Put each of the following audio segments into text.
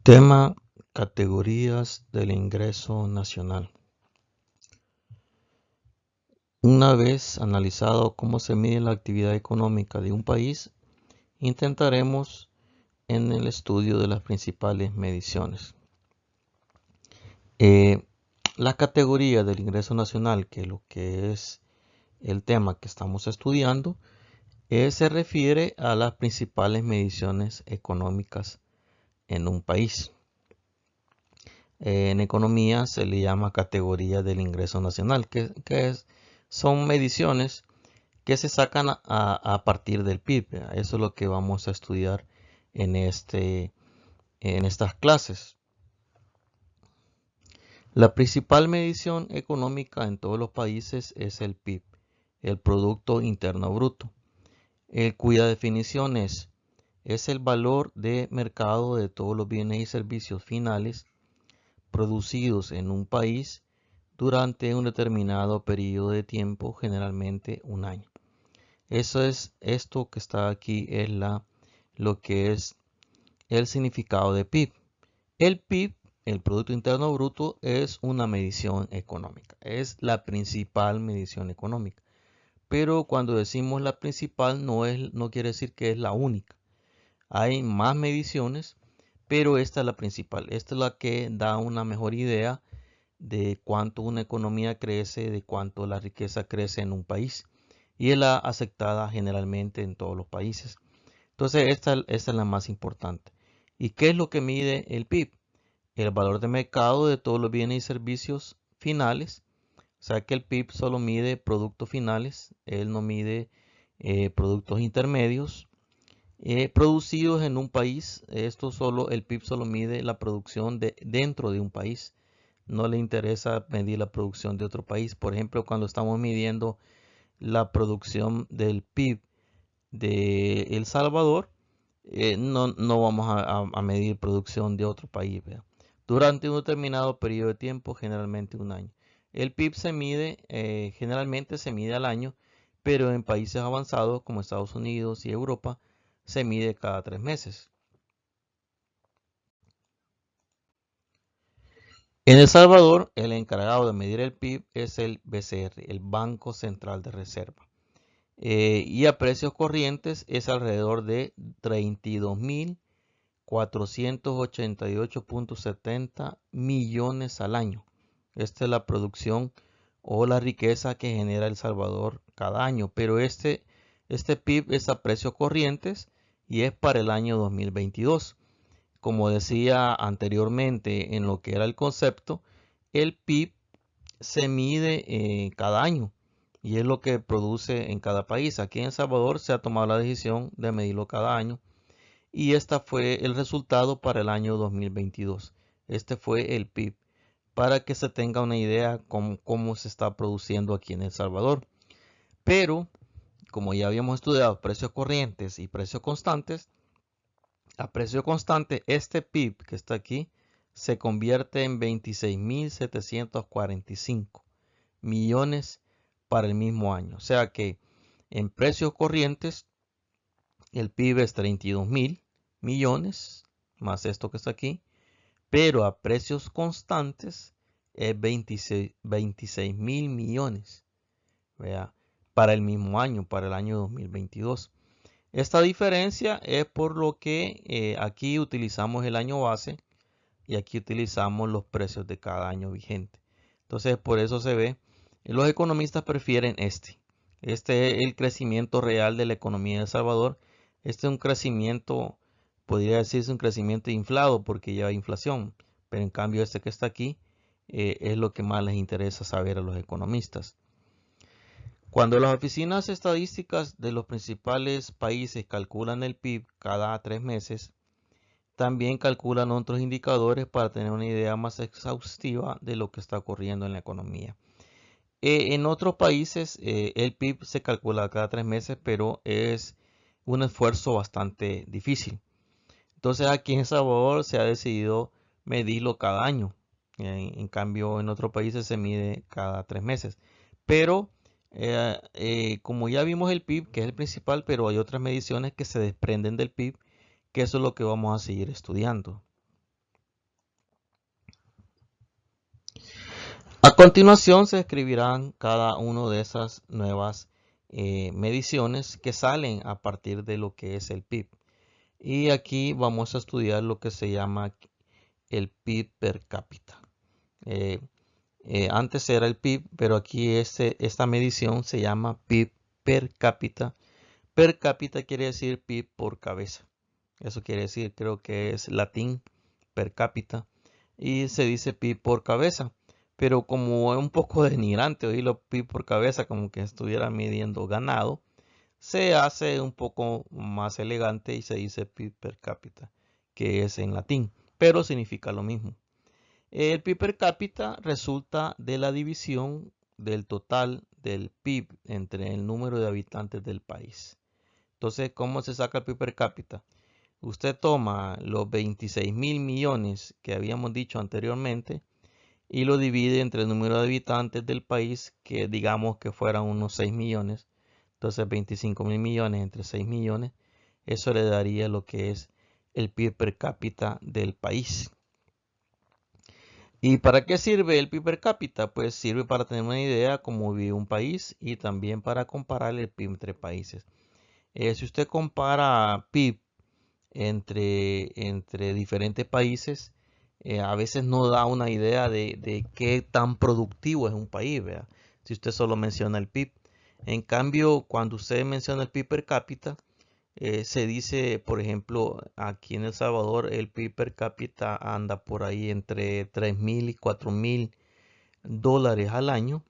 Tema: categorías del ingreso nacional. Una vez analizado cómo se mide la actividad económica de un país, intentaremos en el estudio de las principales mediciones. La categoría del ingreso nacional, que lo que es el tema que estamos estudiando, se refiere a las principales mediciones económicas en un país. En economía se le llama categoría del ingreso nacional, son mediciones que se sacan a partir del PIB. Eso es lo que vamos a estudiar en estas clases. La principal medición económica en todos los países es el PIB, el Producto Interno Bruto, cuya definición es el valor de mercado de todos los bienes y servicios finales producidos en un país durante un determinado periodo de tiempo, generalmente un año. Esto que está aquí es lo que es el significado de PIB. El PIB, el Producto Interno Bruto, es una medición económica, es la principal medición económica. Pero cuando decimos la principal no quiere decir que es la única. Hay más mediciones, pero esta es la principal. Esta es la que da una mejor idea de cuánto una economía crece, de cuánto la riqueza crece en un país. Y es la aceptada generalmente en todos los países. Entonces, esta es la más importante. ¿Y qué es lo que mide el PIB? El valor de mercado de todos los bienes y servicios finales. O sea que el PIB solo mide productos finales, él no mide productos intermedios producidos en un país. El PIB solo mide la producción dentro de un país. No le interesa medir la producción de otro país. Por ejemplo, cuando estamos midiendo la producción del PIB de El Salvador, no vamos a medir producción de otro país, ¿verdad? Durante un determinado periodo de tiempo, generalmente un año. El PIB generalmente se mide al año, pero en países avanzados como Estados Unidos y Europa, se mide cada 3 meses. En El Salvador, el encargado de medir el PIB es el BCR, el Banco Central de Reserva. Y a precios corrientes es alrededor de 32.488.70 millones al año. Esta es la producción o la riqueza que genera El Salvador cada año, pero este PIB es a precios corrientes y es para el año 2022. Como decía anteriormente en lo que era el concepto, el PIB se mide cada año y es lo que produce en cada país. Aquí en El Salvador se ha tomado la decisión de medirlo cada año y este fue el resultado para el año 2022. Este fue el PIB, para que se tenga una idea cómo se está produciendo aquí en El Salvador. Pero, como ya habíamos estudiado precios corrientes y precios constantes, a precio constante este PIB que está aquí se convierte en 26.745 millones para el mismo año. O sea que en precios corrientes el PIB es 32.000 millones, más esto que está aquí, pero a precios constantes es 26.000 millones, ¿vea? Para el mismo año, para el año 2022. Esta diferencia es por lo que aquí utilizamos el año base y aquí utilizamos los precios de cada año vigente. Entonces, por eso se ve, los economistas prefieren este. Este es el crecimiento real de la economía de El Salvador. Este es un crecimiento, podría decirse un crecimiento inflado porque ya hay inflación, pero en cambio este que está aquí es lo que más les interesa saber a los economistas. Cuando las oficinas estadísticas de los principales países calculan el PIB cada 3 meses, también calculan otros indicadores para tener una idea más exhaustiva de lo que está ocurriendo en la economía. En otros países el PIB se calcula cada 3 meses, pero es un esfuerzo bastante difícil. Entonces aquí en El Salvador se ha decidido medirlo cada año. En cambio en otros países se mide cada 3 meses. Pero como ya vimos el PIB, que es el principal, pero hay otras mediciones que se desprenden del PIB, que eso es lo que vamos a seguir estudiando. A continuación se escribirán cada una de esas nuevas mediciones que salen a partir de lo que es el PIB. Y aquí vamos a estudiar lo que se llama el PIB per cápita. Antes era el PIB, pero aquí esta medición se llama PIB per cápita. Per cápita quiere decir PIB por cabeza. Eso quiere decir, creo que es latín, per cápita. Y se dice PIB por cabeza. Pero como es un poco denigrante oírlo PIB por cabeza, como que estuviera midiendo ganado, se hace un poco más elegante y se dice PIB per cápita, que es en latín, pero significa lo mismo. El PIB per cápita resulta de la división del total del PIB entre el número de habitantes del país. Entonces, ¿cómo se saca el PIB per cápita? Usted toma los 26.000 millones que habíamos dicho anteriormente y lo divide entre el número de habitantes del país, que digamos que fueran unos 6 millones. Entonces 25.000 millones entre 6 millones, eso le daría lo que es el PIB per cápita del país. ¿Y para qué sirve el PIB per cápita? Pues sirve para tener una idea cómo vive un país y también para comparar el PIB entre países. Si usted compara PIB entre diferentes países, a veces no da una idea de qué tan productivo es un país, ¿verdad? Si usted solo menciona el PIB. En cambio, cuando usted menciona el PIB per cápita, se dice, por ejemplo, aquí en El Salvador, el PIB per cápita anda por ahí entre 3.000 y 4.000 dólares al año.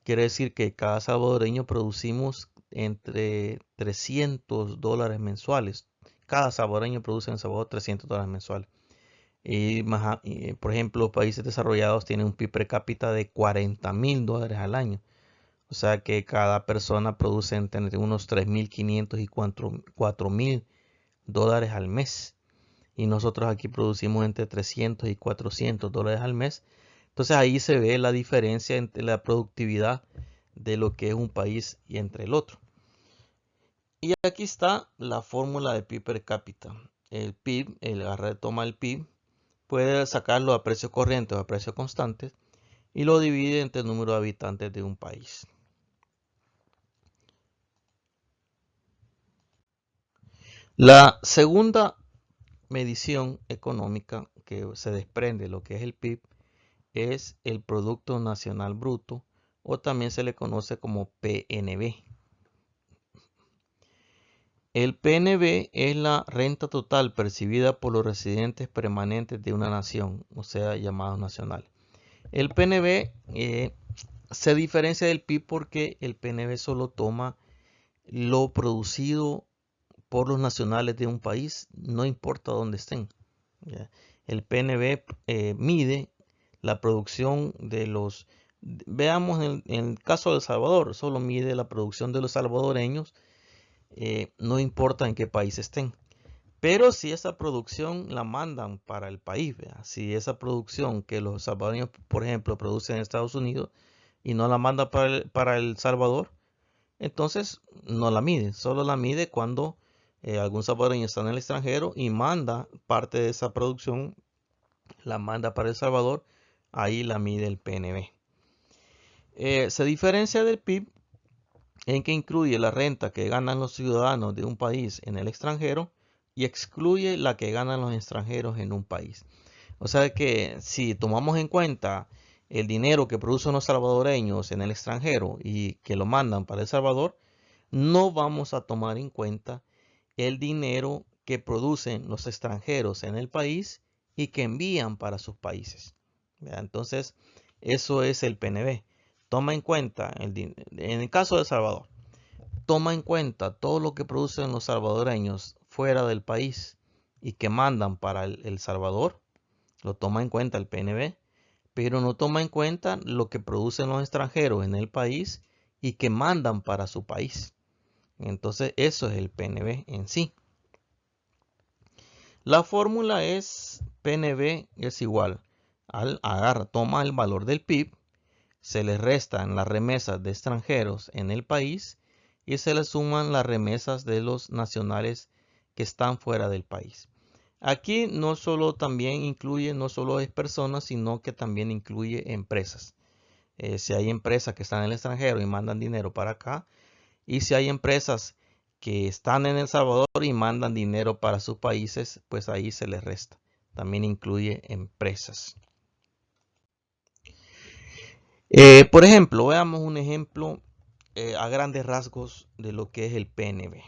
Quiere decir que cada salvadoreño producimos entre 300 dólares mensuales. Cada salvadoreño produce en El Salvador 300 dólares mensuales. Por ejemplo, los países desarrollados tienen un PIB per cápita de 40.000 dólares al año. O sea que cada persona produce entre unos 3.500 y 4.000 dólares al mes. Y nosotros aquí producimos entre 300 y 400 dólares al mes. Entonces ahí se ve la diferencia entre la productividad de lo que es un país y entre el otro. Y aquí está la fórmula de PIB per cápita. El PIB, toma el PIB, puede sacarlo a precio corriente o a precio constante y lo divide entre el número de habitantes de un país. La segunda medición económica que se desprende de lo que es el PIB es el Producto Nacional Bruto, o también se le conoce como PNB. El PNB es la renta total percibida por los residentes permanentes de una nación, o sea, llamados nacionales. El PNB se diferencia del PIB porque el PNB solo toma lo producido por los nacionales de un país, no importa dónde estén. ¿Ya? El PNB mide la producción de los, veamos en el caso de El Salvador, solo mide la producción de los salvadoreños, no importa en qué país estén. Pero si esa producción la mandan para el país, ¿verdad? Si esa producción que los salvadoreños, por ejemplo, producen en Estados Unidos y no la manda para el Salvador, entonces no la mide, solo la mide cuando algún salvadoreño está en el extranjero y manda parte de esa producción, la manda para El Salvador, ahí la mide el PNB. Se diferencia del PIB en que incluye la renta que ganan los ciudadanos de un país en el extranjero y excluye la que ganan los extranjeros en un país. O sea que si tomamos en cuenta el dinero que producen los salvadoreños en el extranjero y que lo mandan para El Salvador, no vamos a tomar en cuenta el dinero que producen los extranjeros en el país y que envían para sus países. Entonces, eso es el PNB. Toma en cuenta, en el caso de El Salvador, toma en cuenta todo lo que producen los salvadoreños fuera del país y que mandan para El Salvador, lo toma en cuenta el PNB, pero no toma en cuenta lo que producen los extranjeros en el país y que mandan para su país. Entonces eso es el PNB en sí. La fórmula es PNB es igual al toma el valor del PIB, se le restan las remesas de extranjeros en el país y se le suman las remesas de los nacionales que están fuera del país. Aquí no solo también incluye, no solo es personas, sino que también incluye empresas. si hay empresas que están en el extranjero y mandan dinero para acá, y si hay empresas que están en El Salvador y mandan dinero para sus países, pues ahí se les resta. También incluye empresas. Por ejemplo, veamos un ejemplo a grandes rasgos de lo que es el PNB.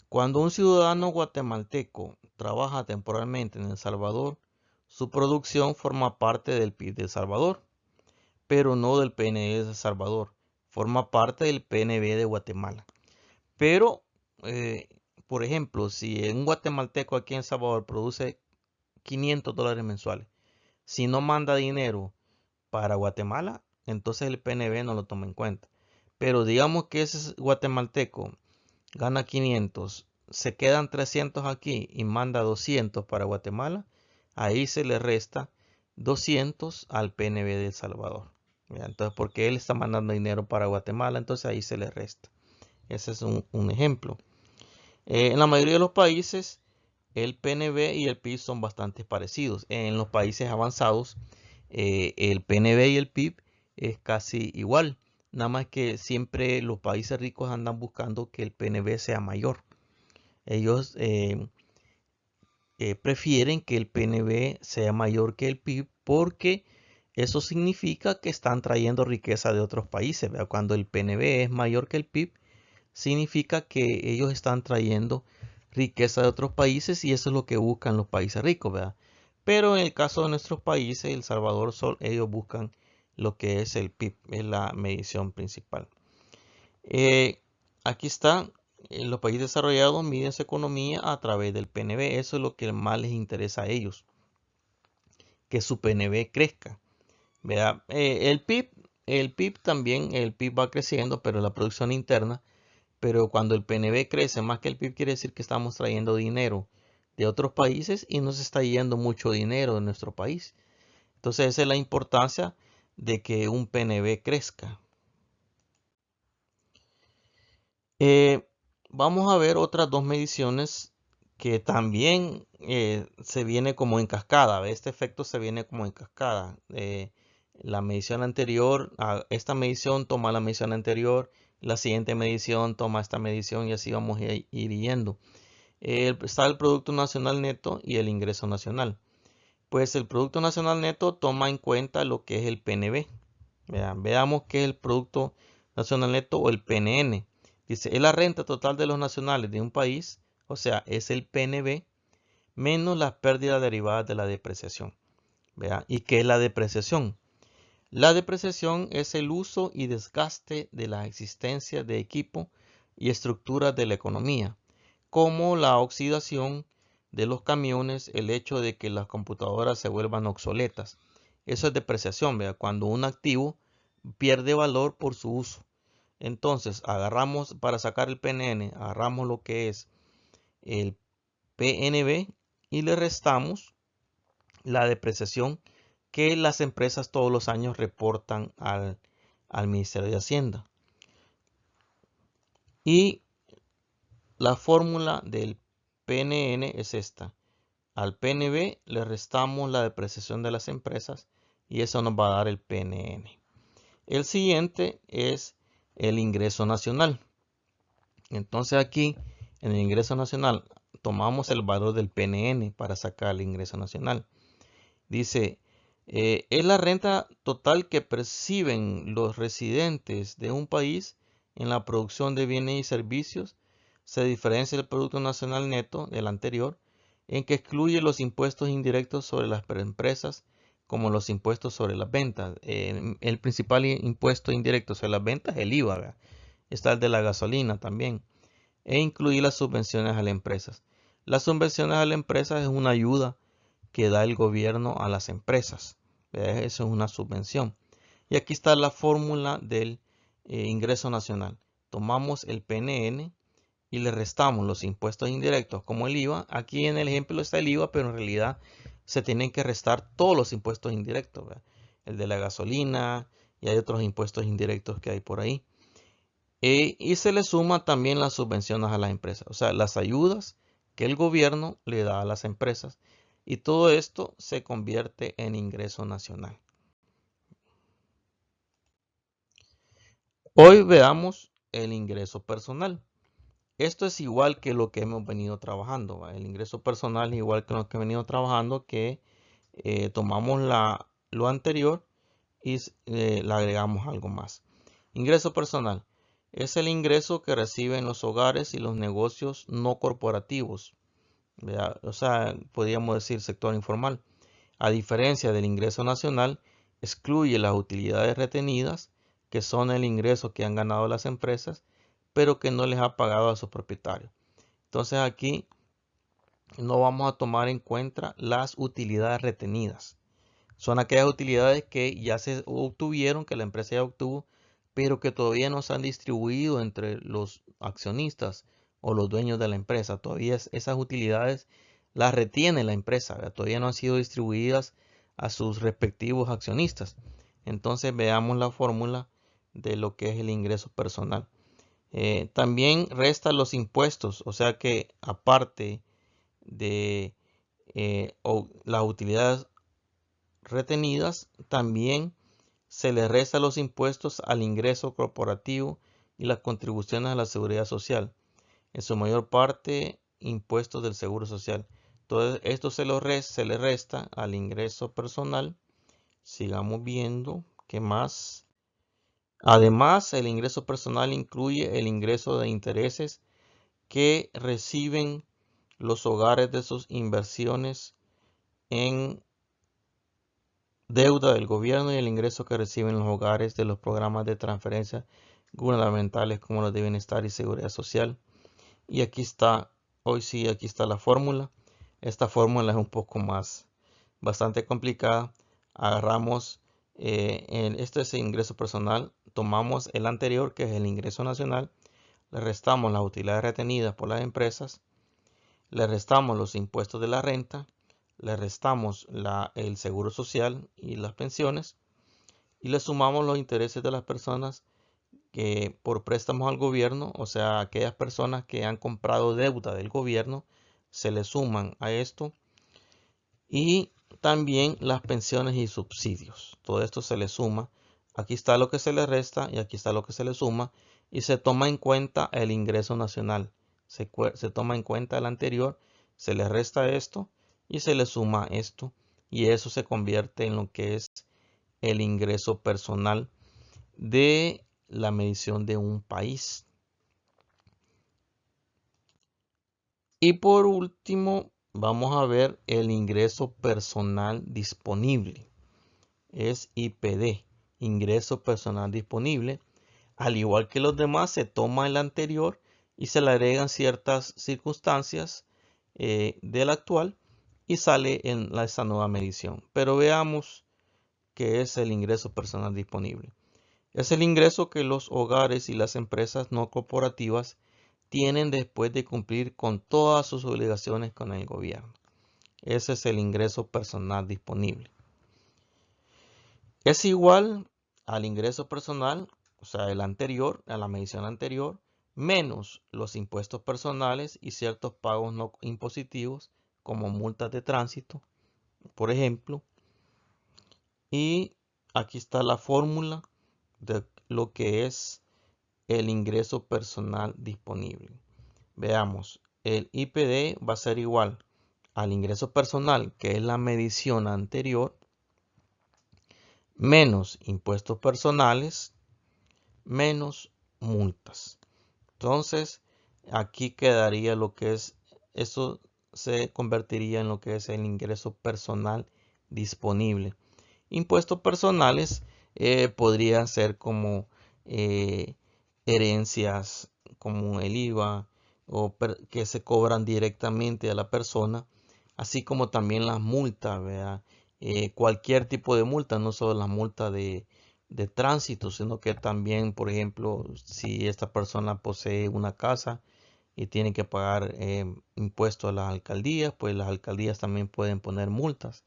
Cuando un ciudadano guatemalteco trabaja temporalmente en El Salvador, su producción forma parte del PIB de El Salvador, pero no del PNB de El Salvador. Forma parte del PNB de Guatemala. Pero, por ejemplo, si un guatemalteco aquí en El Salvador produce $500 mensuales, si no manda dinero para Guatemala, entonces el PNB no lo toma en cuenta. Pero digamos que ese guatemalteco gana 500, se quedan 300 aquí y manda 200 para Guatemala, ahí se le resta 200 al PNB de El Salvador. Entonces, porque él está mandando dinero para Guatemala, entonces ahí se le resta. Ese es un ejemplo. En la mayoría de los países, el PNB y el PIB son bastante parecidos. En los países avanzados, el PNB y el PIB es casi igual. Nada más que siempre los países ricos andan buscando que el PNB sea mayor. Ellos prefieren que el PNB sea mayor que el PIB porque eso significa que están trayendo riqueza de otros países. ¿Verdad? Cuando el PNB es mayor que el PIB, significa que ellos están trayendo riqueza de otros países y eso es lo que buscan los países ricos, ¿verdad? Pero en el caso de nuestros países, El Salvador, ellos buscan lo que es el PIB, es la medición principal. Aquí está, los países desarrollados miden su economía a través del PNB, eso es lo que más les interesa a ellos, que su PNB crezca, ¿verdad? El PIB también, el PIB va creciendo, pero la producción interna. Pero cuando el PNB crece más que el PIB, quiere decir que estamos trayendo dinero de otros países y nos está yendo mucho dinero de nuestro país. Entonces esa es la importancia de que un PNB crezca. Eh, Vamos a ver otras dos mediciones que también se viene como en cascada. Este efecto se viene como en cascada. La medición anterior, esta medición toma la medición anterior, la siguiente medición toma esta medición y así vamos a ir yendo. Está el Producto Nacional Neto y el Ingreso Nacional. Pues el Producto Nacional Neto toma en cuenta lo que es el PNB. Veamos qué es el Producto Nacional Neto o el PNN. Dice, es la renta total de los nacionales de un país, o sea, es el PNB, menos las pérdidas derivadas de la depreciación. ¿Y qué es la depreciación? La depreciación es el uso y desgaste de la existencia de equipo y estructuras de la economía, como la oxidación de los camiones, el hecho de que las computadoras se vuelvan obsoletas. Eso es depreciación, cuando un activo pierde valor por su uso. Entonces, agarramos para sacar el PNN, agarramos lo que es el PNB y le restamos la depreciación que las empresas todos los años reportan al Ministerio de Hacienda. Y la fórmula del PNN es esta. Al PNB le restamos la depreciación de las empresas y eso nos va a dar el PNN. El siguiente es el ingreso nacional. Entonces aquí en el ingreso nacional tomamos el valor del PNN para sacar el ingreso nacional. Dice, es la renta total que perciben los residentes de un país en la producción de bienes y servicios. Se diferencia el Producto Nacional Neto del anterior en que excluye los impuestos indirectos sobre las empresas como los impuestos sobre las ventas. El principal impuesto indirecto sobre las ventas es el IVA, ¿verdad? Está el de la gasolina también. E incluye las subvenciones a las empresas. Las subvenciones a las empresas es una ayuda que da el gobierno a las empresas. Eso es una subvención. Y aquí está la fórmula del ingreso nacional. Tomamos el PNN y le restamos los impuestos indirectos como el IVA. Aquí en el ejemplo está el IVA, pero en realidad se tienen que restar todos los impuestos indirectos. El de la gasolina y hay otros impuestos indirectos que hay por ahí. Y se le suma también las subvenciones a las empresas, o sea, las ayudas que el gobierno le da a las empresas. Y todo esto se convierte en ingreso nacional. Hoy veamos el ingreso personal. Esto es igual que lo que hemos venido trabajando, ¿va? El ingreso personal es igual que lo que hemos venido trabajando, que tomamos lo anterior y le agregamos algo más. Ingreso personal es el ingreso que reciben los hogares y los negocios no corporativos, ¿verdad? O sea, podríamos decir sector informal. A diferencia del ingreso nacional, excluye las utilidades retenidas, que son el ingreso que han ganado las empresas, pero que no les ha pagado a sus propietarios. Entonces aquí no vamos a tomar en cuenta las utilidades retenidas. Son aquellas utilidades que ya se obtuvieron, que la empresa ya obtuvo, pero que todavía no se han distribuido entre los accionistas o los dueños de la empresa. Todavía esas utilidades las retiene la empresa, ¿verdad? Todavía no han sido distribuidas a sus respectivos accionistas. Entonces veamos la fórmula de lo que es el ingreso personal. También resta los impuestos, o sea que aparte de las utilidades retenidas, también se le resta los impuestos al ingreso corporativo y las contribuciones a la seguridad social. En su mayor parte, impuestos del seguro social. Todo esto se le resta al ingreso personal. Sigamos viendo qué más. Además, el ingreso personal incluye el ingreso de intereses que reciben los hogares de sus inversiones en deuda del gobierno y el ingreso que reciben los hogares de los programas de transferencia gubernamentales como los de bienestar y seguridad social. Y aquí está, hoy sí, aquí está la fórmula. Esta fórmula es un poco bastante complicada. Agarramos, este es el ingreso personal, tomamos el anterior, que es el ingreso nacional, le restamos las utilidades retenidas por las empresas, le restamos los impuestos de la renta, le restamos el seguro social y las pensiones y le sumamos los intereses de las personas que por préstamos al gobierno, o sea, aquellas personas que han comprado deuda del gobierno, se le suman a esto y también las pensiones y subsidios. Todo esto se le suma. Aquí está lo que se le resta y aquí está lo que se le suma y se toma en cuenta el ingreso nacional. Se toma en cuenta el anterior, se le resta esto y se le suma esto y eso se convierte en lo que es el ingreso personal de la medición de un país. Y por último, vamos a ver el ingreso personal disponible. Es IPD, ingreso personal disponible. Al igual que los demás, se toma el anterior y se le agregan ciertas circunstancias del actual y sale en esta nueva medición. Pero veamos qué es el ingreso personal disponible. Es el ingreso que los hogares y las empresas no corporativas tienen después de cumplir con todas sus obligaciones con el gobierno. Ese es el ingreso personal disponible. Es igual al ingreso personal, o sea, el anterior, a la medición anterior, menos los impuestos personales y ciertos pagos no impositivos, como multas de tránsito, por ejemplo. Y aquí está la fórmula de lo que es el ingreso personal disponible. Veamos, el IPD va a ser igual al ingreso personal, que es la medición anterior, menos impuestos personales, menos multas. Entonces, aquí quedaría lo que es, eso se convertiría en lo que es el ingreso personal disponible. Impuestos personales podrían ser como herencias, como el IVA, o que se cobran directamente a la persona, así como también las multas, ¿verdad? Cualquier tipo de multa, no solo la multa de tránsito, sino que también, por ejemplo, si esta persona posee una casa y tiene que pagar impuestos a las alcaldías, pues las alcaldías también pueden poner multas.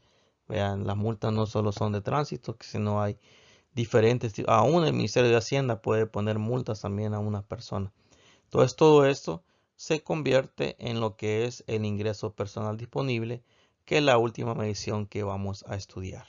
Vean, las multas no solo son de tránsito, sino hay diferentes, aún el Ministerio de Hacienda puede poner multas también a una persona. Entonces todo esto se convierte en lo que es el ingreso personal disponible, que es la última medición que vamos a estudiar.